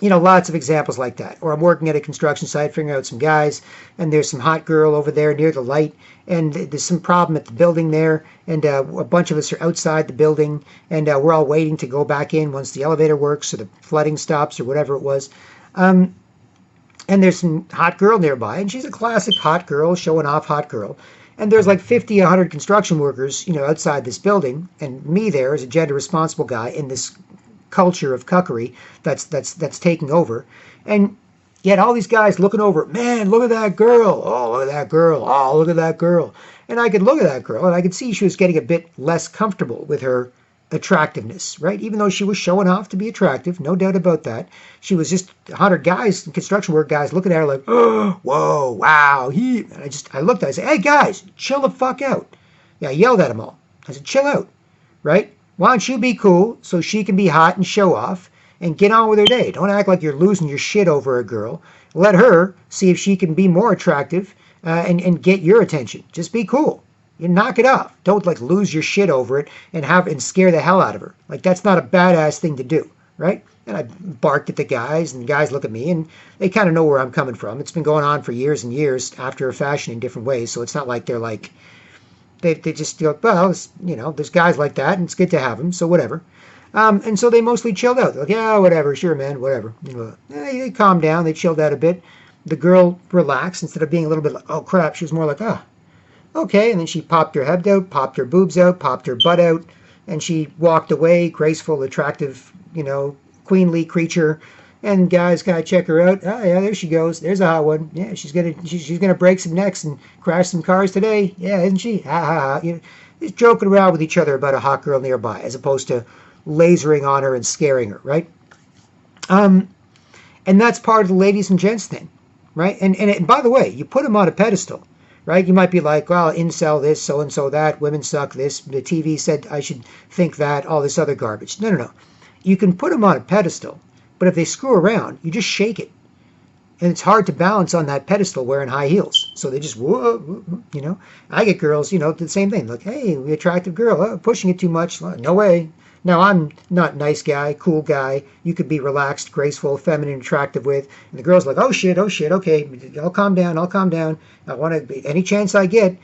lots of examples like that. Or I'm working at a construction site, figuring out some guys, and there's some hot girl over there near the light, and there's some problem at the building there, and a bunch of us are outside the building, and we're all waiting to go back in once the elevator works or the flooding stops or whatever it was. And there's some hot girl nearby, and she's a classic hot girl, showing off hot girl. And there's like 50, 100 construction workers, outside this building, and me there as a gender responsible guy in this culture of cuckery that's taking over. And yet all these guys looking over, man, look at that girl. Oh, look at that girl. Oh, look at that girl. And I could look at that girl, and I could see she was getting a bit less comfortable with her attractiveness, right? Even though she was showing off to be attractive, no doubt about that. She was just 100 guys, construction work guys, looking at her like, oh, whoa, wow. And I looked at her, I said, hey guys, chill the fuck out. Yeah, I yelled at them all. I said, chill out, right? Why don't you be cool so she can be hot and show off and get on with her day? Don't act like you're losing your shit over a girl. Let her see if she can be more attractive and get your attention. Just be cool. You knock it off. Don't lose your shit over it and scare the hell out of her. That's not a badass thing to do, right? And I barked at the guys, and the guys look at me, and they kind of know where I'm coming from. It's been going on for years and years after a fashion in different ways, so it's not like they're they just feel, well, there's guys like that, and it's good to have them, so whatever. And so they mostly chilled out. They're like, yeah, whatever, sure, man, whatever. They calmed down, they chilled out a bit. The girl relaxed instead of being a little bit like, oh crap. She was more like, okay, and then she popped her head out, popped her boobs out, popped her butt out, and she walked away, graceful, attractive, queenly creature. And guys kind of check her out. Oh yeah, there she goes. There's a hot one. Yeah, she's gonna break some necks and crash some cars today. Yeah, isn't she? Ha ha ha. Just joking around with each other about a hot girl nearby, as opposed to lasering on her and scaring her, right? And that's part of the ladies and gents thing, right? And by the way, you put them on a pedestal. Right? You might be like, well, incel this, so-and-so that, women suck this, the TV said I should think that, all this other garbage. No. You can put them on a pedestal, but if they screw around, you just shake it. And it's hard to balance on that pedestal wearing high heels. So they just, whoa, I get girls, the same thing. Like, hey, we attractive girl, pushing it too much. No way. Now, I'm not nice guy, cool guy. You could be relaxed, graceful, feminine, attractive with. And the girl's like, oh shit, okay. I'll calm down. I want to be, any chance I get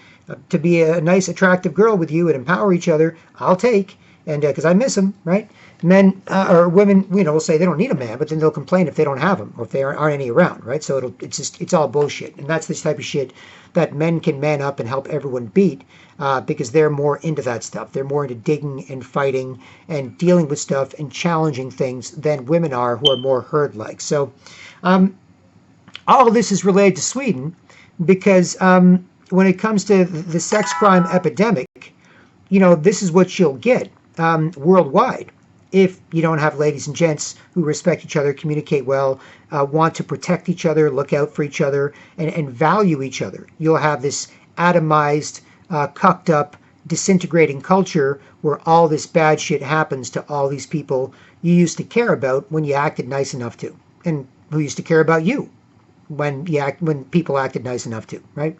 to be a nice, attractive girl with you and empower each other, I'll take. And because I miss them, right? Men or women, will say they don't need a man, but then they'll complain if they don't have them or if there aren't any around, right? So it's all bullshit. And that's this type of shit that men can man up and help everyone beat because they're more into that stuff. They're more into digging and fighting and dealing with stuff and challenging things than women are, who are more herd-like. So all of this is related to Sweden because when it comes to the sex crime epidemic, this is what you'll get worldwide if you don't have ladies and gents who respect each other, communicate well, want to protect each other, look out for each other, and value each other. You'll have this atomized, cucked up, disintegrating culture where all this bad shit happens to all these people you used to care about when you acted nice enough to, and who used to care about you when people acted nice enough to, right?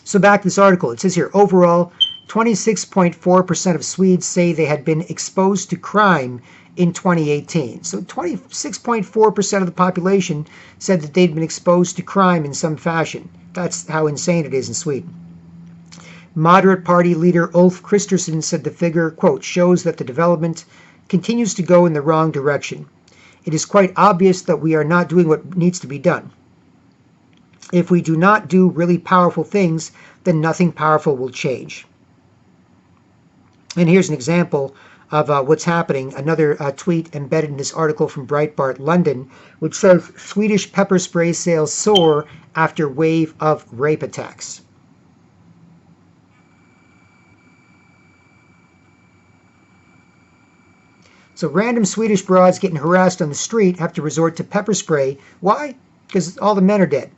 So back to this article. It says here, overall, 26.4% of Swedes say they had been exposed to crime in 2018. So 26.4% of the population said that they'd been exposed to crime in some fashion. That's how insane it is in Sweden. Moderate party leader Ulf Kristersson said the figure, quote, shows that the development continues to go in the wrong direction. It is quite obvious that we are not doing what needs to be done. If we do not do really powerful things, then nothing powerful will change. And here's an example of what's happening. Another tweet embedded in this article from Breitbart London, which says Swedish pepper spray sales soar after wave of rape attacks. So random Swedish broads getting harassed on the street have to resort to pepper spray. Why? Because all the men are dead,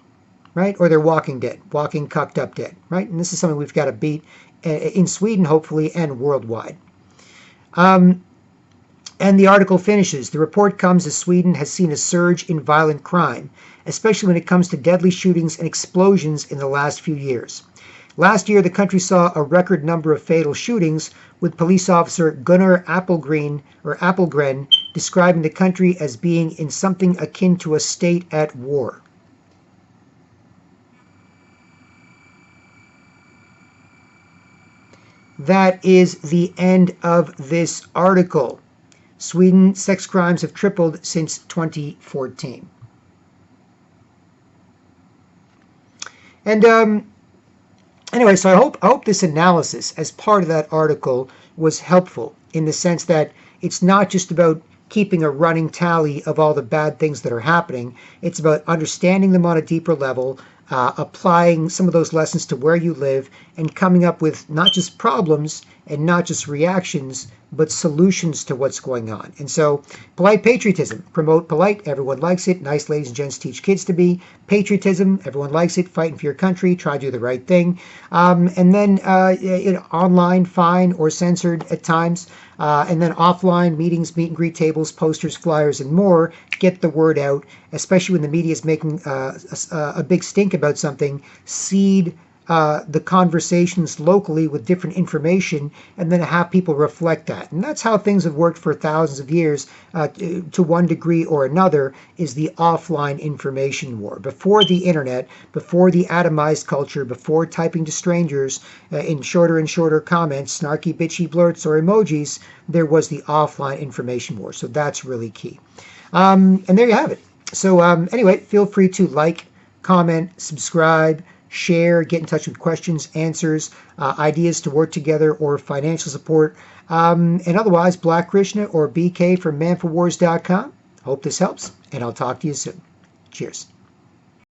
right? Or they're walking dead, walking cucked up dead, right? And this is something we've got to beat in Sweden, hopefully, and worldwide. And the article finishes. The report comes as Sweden has seen a surge in violent crime, especially when it comes to deadly shootings and explosions in the last few years. Last year, the country saw a record number of fatal shootings, with police officer Gunnar Appelgren describing the country as being in something akin to a state at war. That is the end of this article. Sweden sex crimes have tripled since 2014. And anyway, so I hope this analysis as part of that article was helpful in the sense that it's not just about keeping a running tally of all the bad things that are happening. It's about understanding them on a deeper level, applying some of those lessons to where you live, and coming up with not just problems and not just reactions, but solutions to what's going on. And so, polite patriotism. Promote polite. Everyone likes it. Nice ladies and gents teach kids to be. Patriotism. Everyone likes it. Fighting for your country. Try to do the right thing. And then online, fine or censored at times. And then offline, meetings, meet and greet tables, posters, flyers, and more. Get the word out, especially when the media is making a big stink about something. Seed the conversations locally with different information, and then have people reflect that. And that's how things have worked for thousands of years to one degree or another, is the offline information war. Before the internet, before the atomized culture, before typing to strangers in shorter and shorter comments, snarky, bitchy blurts, or emojis, there was the offline information war. So that's really key. And there you have it. So anyway, feel free to like, comment, subscribe, share, get in touch with questions, answers, ideas to work together, or financial support. And otherwise, Black Krishna or BK from manforwars.com. Hope this helps, and I'll talk to you soon. Cheers.